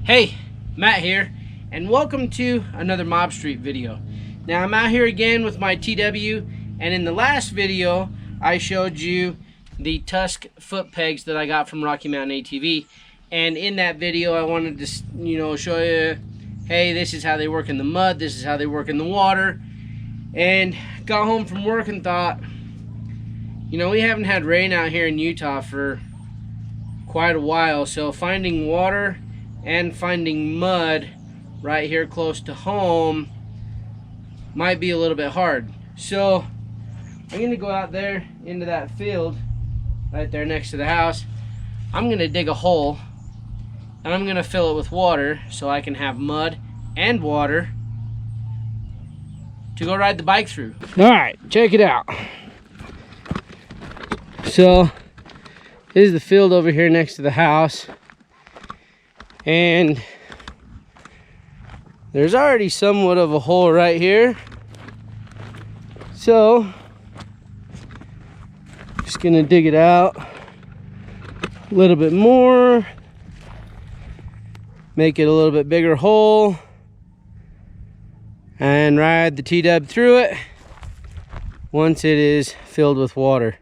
Hey, Matt here, and welcome to another Mob Street video. Now I'm out here again with my TW, and in the last video I showed you the Tusk foot pegs that I got from Rocky Mountain ATV, and in that video I wanted to show you, hey, this is how they work in the mud, this is how they work in the water. And got home from work and thought, we haven't had rain out here in Utah for quite a while, so finding water and finding mud right here close to home might be a little bit hard. So I'm gonna go out there into that field right there next to the house. I'm gonna dig a hole and I'm gonna fill it with water so I can have mud and water to go ride the bike through. All right, check it out. So this is the field over here next to the house, and there's already somewhat of a hole right here. So just gonna dig it out a little bit more, make it a little bit bigger hole, and ride the TW through it once it is filled with water.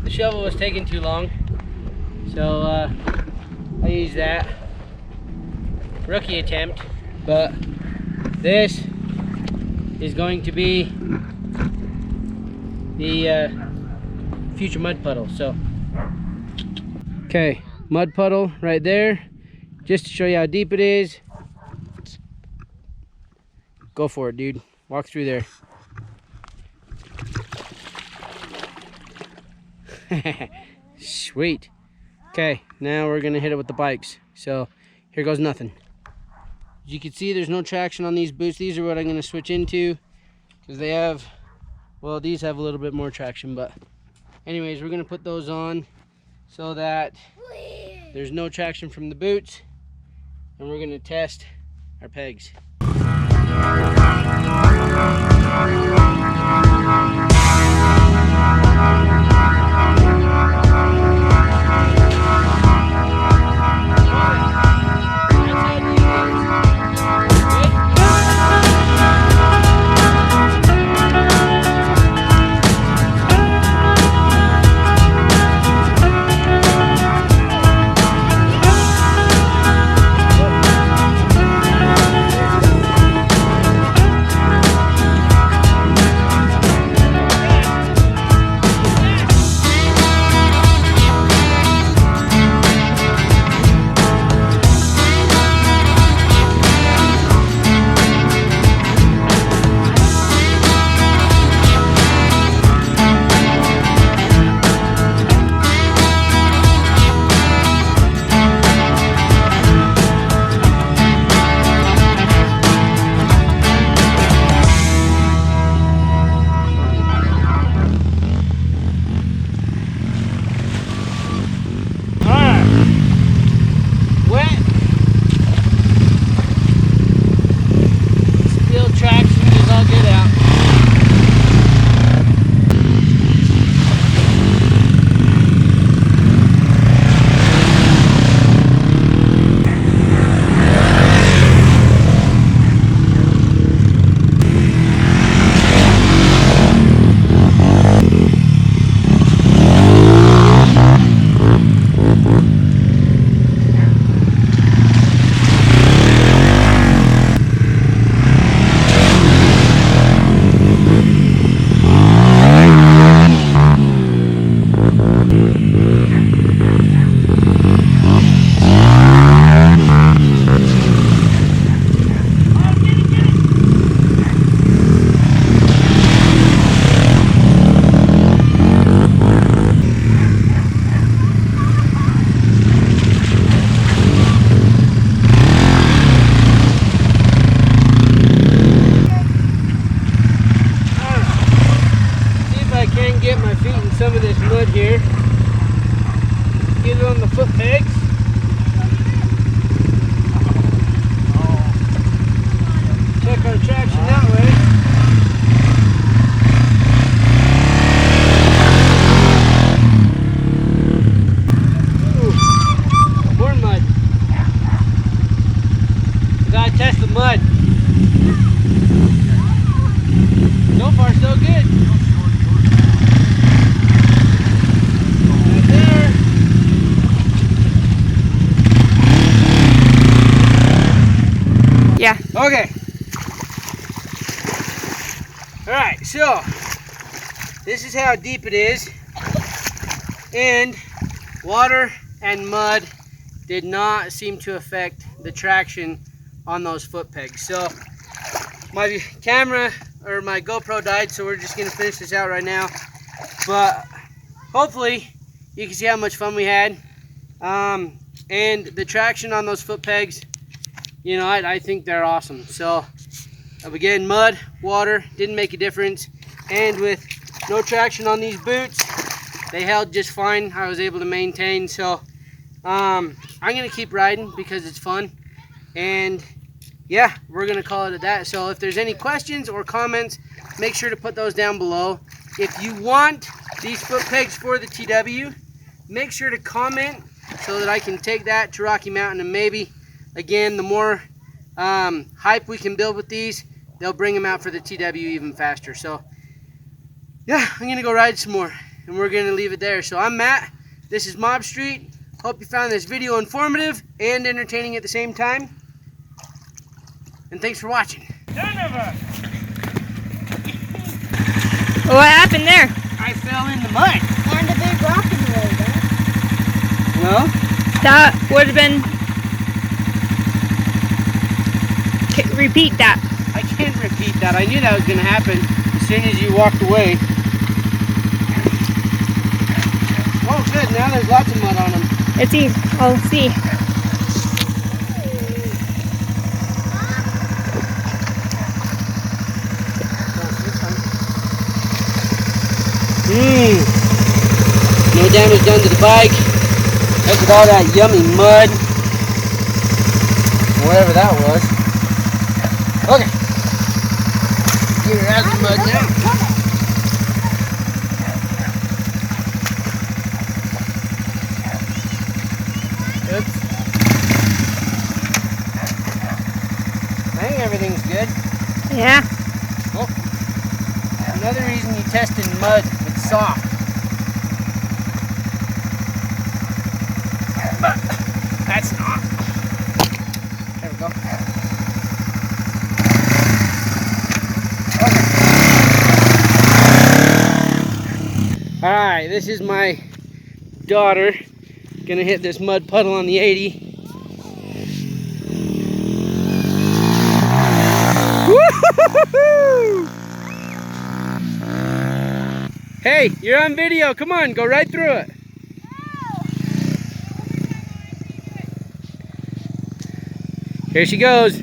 Shovel was taking too long, so I used that. Rookie attempt, but this is going to be the future mud puddle. So okay, mud puddle right there, just to show you how deep it is. Go for it, dude. Walk through there. Sweet. Okay, now we're gonna hit it with the bikes. So here goes nothing. As you can see, there's no traction on these boots. These are what I'm gonna switch into, because they have, well, these have a little bit more traction. But anyways, we're gonna put those on so that there's no traction from the boots, and we're gonna test our pegs. Okay. Alright, so this is how deep it is. And water and mud did not seem to affect the traction on those foot pegs. So my camera or my GoPro died, so we're just gonna finish this out right now. But hopefully you can see how much fun we had. And the traction on those foot pegs, you know, I think they're awesome. So again, mud, water, didn't make a difference. And with no traction on these boots, they held just fine. I was able to maintain. So I'm gonna keep riding because it's fun. And yeah, we're gonna call it at that. So if there's any questions or comments, make sure to put those down below. If you want these foot pegs for the TW, make sure to comment so that I can take that to Rocky Mountain, and maybe, again, the more hype we can build with these, they'll bring them out for the TW even faster. So yeah, I'm gonna go ride some more, and we're gonna leave it there. So I'm Matt, this is Mob Street. Hope you found this video informative and entertaining at the same time. And thanks for watching. What happened there? I fell in the mud. And a big rock in the road, huh? Well, That would have been... Repeat that. I can't repeat that. I knew that was going to happen as soon as you walked away. Oh, good. Now there's lots of mud on them. Let's see. I'll see. No damage done to the bike. Look at all that yummy mud. Whatever that was. Okay. Get her out of the mud now. Oops. I think everything's good. Yeah. Oh. Another reason you test in mud, it's soft. But that's not. There we go. Okay. Alright, this is my daughter. Gonna hit this mud puddle on the 80. Woo-hoo-hoo-hoo! Hey, you're on video. Come on, go right through it. Here she goes.